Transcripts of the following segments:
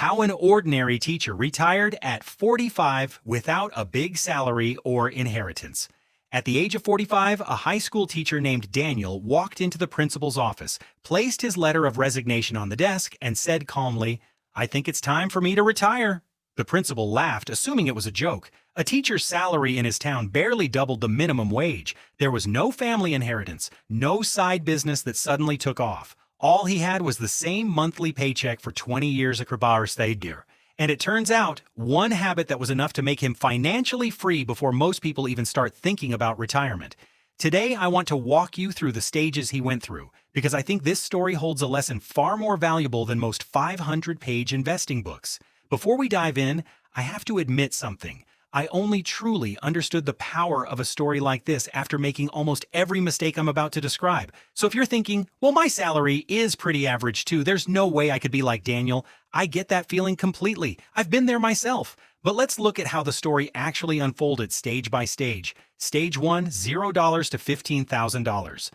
How an ordinary teacher retired at 45 without a big salary or inheritance. At the age of 45, a high school teacher named Daniel walked into the principal's office, placed his letter of resignation on the desk, and said calmly, "I think it's time for me to retire." The principal laughed, assuming it was a joke. A teacher's salary in his town barely doubled the minimum wage. There was no family inheritance, no side business that suddenly took off. All he had was the same monthly paycheck for 20 years at Krabarstaddir. And it turns out, one habit that was enough to make him financially free before most people even start thinking about retirement. Today, I want to walk you through the stages he went through, because I think this story holds a lesson far more valuable than most 500-page investing books. Before we dive in, I have to admit something. I only truly understood the power of a story like this after making almost every mistake I'm about to describe. So if you're thinking, well, my salary is pretty average too, there's no way I could be like Daniel, I get that feeling completely. I've been there myself. But let's look at how the story actually unfolded stage by stage. Stage 1, $0 to $15,000.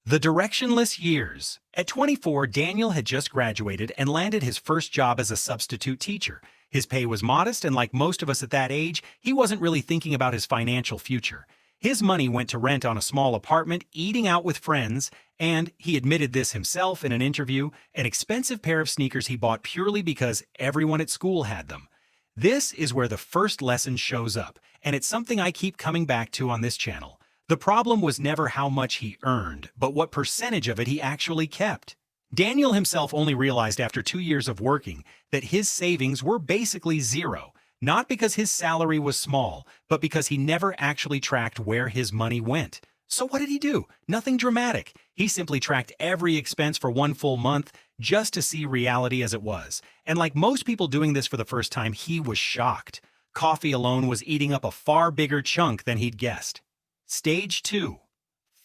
The directionless years. At 24, Daniel had just graduated and landed his first job as a substitute teacher. His pay was modest, and like most of us at that age, he wasn't really thinking about his financial future. His money went to rent on a small apartment, eating out with friends, and, he admitted this himself in an interview, an expensive pair of sneakers he bought purely because everyone at school had them. This is where the first lesson shows up, and it's something I keep coming back to on this channel. The problem was never how much he earned, but what percentage of it he actually kept. Daniel himself only realized after 2 years of working that his savings were basically zero, not because his salary was small, but because he never actually tracked where his money went. So what did he do? Nothing dramatic. He simply tracked every expense for one full month just to see reality as it was. And like most people doing this for the first time, he was shocked. Coffee alone was eating up a far bigger chunk than he'd guessed. Stage 2.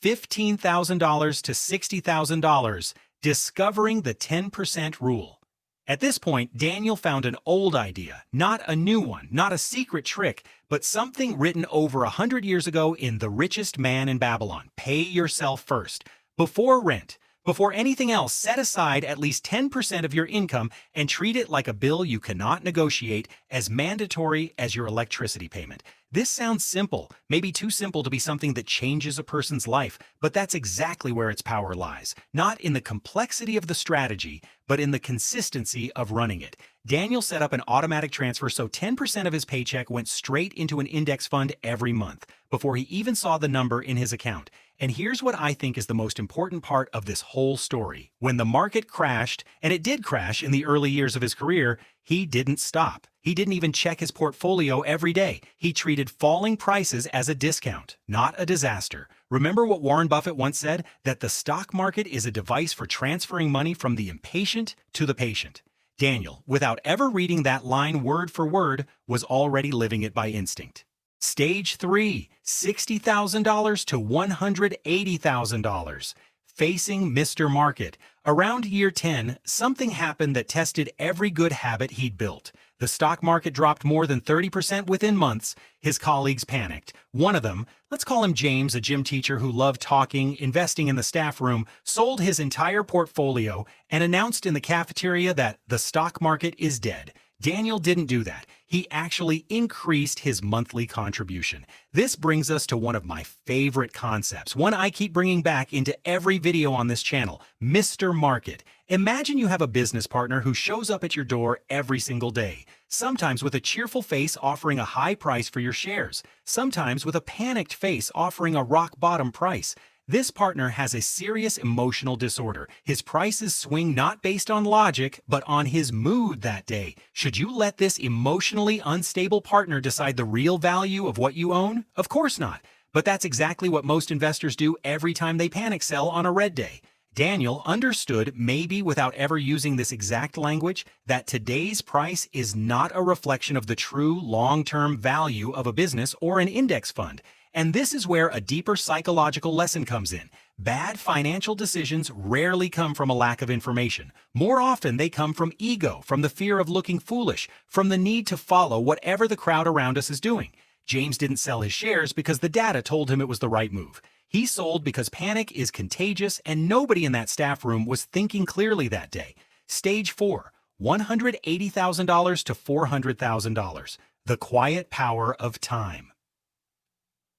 $15,000 to $60,000. Discovering the 10% rule. At this point, Daniel found an old idea, not a new one, not a secret trick, but something written over 100 years ago in The Richest Man in Babylon. Pay yourself first. Before rent, before anything else, set aside at least 10% of your income and treat it like a bill you cannot negotiate, as mandatory as your electricity payment. This sounds simple, maybe too simple to be something that changes a person's life, but that's exactly where its power lies. Not in the complexity of the strategy, but in the consistency of running it. Daniel set up an automatic transfer so 10% of his paycheck went straight into an index fund every month, before he even saw the number in his account. And here's what I think is the most important part of this whole story. When the market crashed, and it did crash in the early years of his career, he didn't stop. He didn't even check his portfolio every day. He treated falling prices as a discount, not a disaster. Remember what Warren Buffett once said? That the stock market is a device for transferring money from the impatient to the patient. Daniel, without ever reading that line word for word, was already living it by instinct. Stage 3, $60,000 to $180,000. Facing Mr. Market. Around year 10, something happened that tested every good habit he'd built. The stock market dropped more than 30% within months. His colleagues panicked. One of them, let's call him James, a gym teacher who loved talking, investing in the staff room, sold his entire portfolio and announced in the cafeteria that the stock market is dead. Daniel didn't do that. He actually increased his monthly contribution. This brings us to one of my favorite concepts, one I keep bringing back into every video on this channel, Mr. Market. Imagine you have a business partner who shows up at your door every single day, sometimes with a cheerful face offering a high price for your shares, sometimes with a panicked face offering a rock-bottom price. This partner has a serious emotional disorder. His prices swing not based on logic, but on his mood that day. Should you let this emotionally unstable partner decide the real value of what you own? Of course not. But that's exactly what most investors do every time they panic sell on a red day. Daniel understood, maybe without ever using this exact language, that today's price is not a reflection of the true long-term value of a business or an index fund. And this is where a deeper psychological lesson comes in. Bad financial decisions rarely come from a lack of information. More often, they come from ego, from the fear of looking foolish, from the need to follow whatever the crowd around us is doing. James didn't sell his shares because the data told him it was the right move. He sold because panic is contagious and nobody in that staff room was thinking clearly that day. Stage 4. $180,000 to $400,000. The quiet power of time.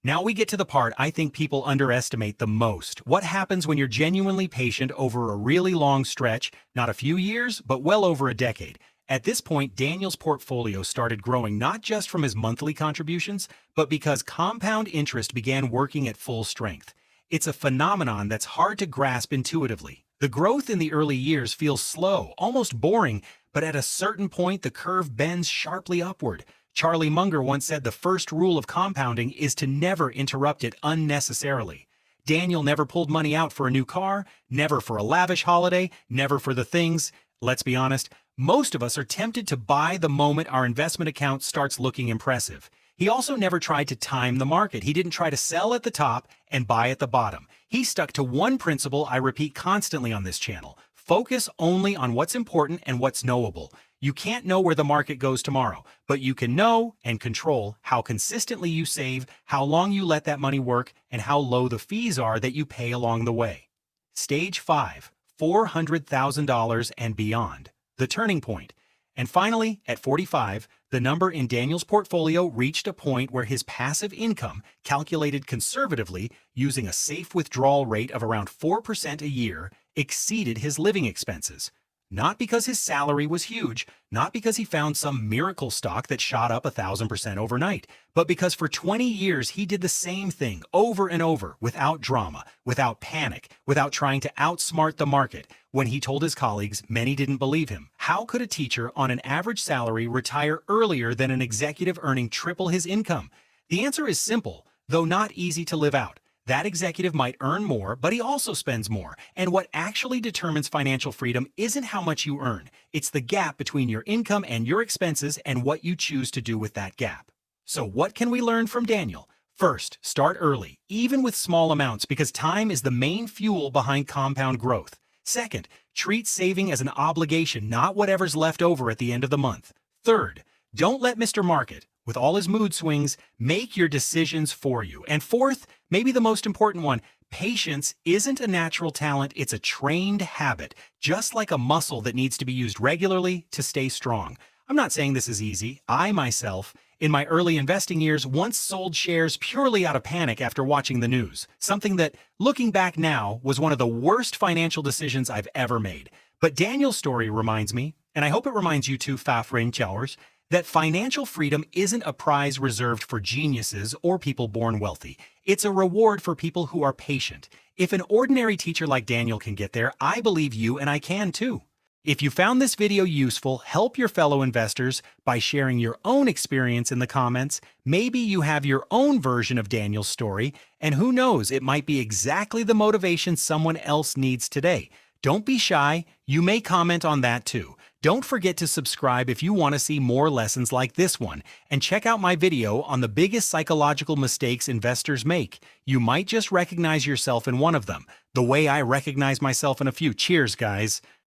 Now we get to the part I think people underestimate the most. What happens when you're genuinely patient over a really long stretch, not a few years, but well over a decade. At this point, Daniel's portfolio started growing not just from his monthly contributions, but because compound interest began working at full strength. It's a phenomenon that's hard to grasp intuitively. The growth in the early years feels slow, almost boring, but at a certain point the curve bends sharply upward. Charlie Munger once said the first rule of compounding is to never interrupt it unnecessarily. Daniel never pulled money out for a new car, never for a lavish holiday, never for the things. Let's be honest, most of us are tempted to buy the moment our investment account starts looking impressive. He also never tried to time the market. He didn't try to sell at the top and buy at the bottom. He stuck to one principle I repeat constantly on this channel. Focus only on what's important and what's knowable. You can't know where the market goes tomorrow, but you can know and control how consistently you save, how long you let that money work, and how low the fees are that you pay along the way. Stage 5, $400,000 and beyond. The turning point. And finally, at 45, the number in Daniel's portfolio reached a point where his passive income, calculated conservatively using a safe withdrawal rate of around 4% a year, exceeded his living expenses. Not because his salary was huge, not because he found some miracle stock that shot up 1,000% overnight, but because for 20 years he did the same thing over and over, without drama, without panic, without trying to outsmart the market. When he told his colleagues, many didn't believe him. How could a teacher on an average salary retire earlier than an executive earning triple his income? The answer is simple, though not easy to live out. That executive might earn more, but he also spends more. And what actually determines financial freedom isn't how much you earn. It's the gap between your income and your expenses and what you choose to do with that gap. So what can we learn from Daniel? First, start early, even with small amounts, because time is the main fuel behind compound growth. Second, treat saving as an obligation, not whatever's left over at the end of the month. Third, don't let Mr. Market, with all his mood swings, make your decisions for you. And fourth, maybe the most important one, patience isn't a natural talent, it's a trained habit, just like a muscle that needs to be used regularly to stay strong. I'm not saying this is easy. I myself, in my early investing years, once sold shares purely out of panic after watching the news, something that, looking back now, was one of the worst financial decisions I've ever made. But Daniel's story reminds me, and I hope it reminds you too, Fafrain-Chowers, that financial freedom isn't a prize reserved for geniuses or people born wealthy. It's a reward for people who are patient. If an ordinary teacher like Daniel can get there, I believe you and I can too. If you found this video useful, help your fellow investors by sharing your own experience in the comments. Maybe you have your own version of Daniel's story, and who knows, it might be exactly the motivation someone else needs today. Don't be shy, you may comment on that too. Don't forget to subscribe if you want to see more lessons like this one, and check out my video on the biggest psychological mistakes investors make. You might just recognize yourself in one of them, the way I recognize myself in a few. Cheers, guys.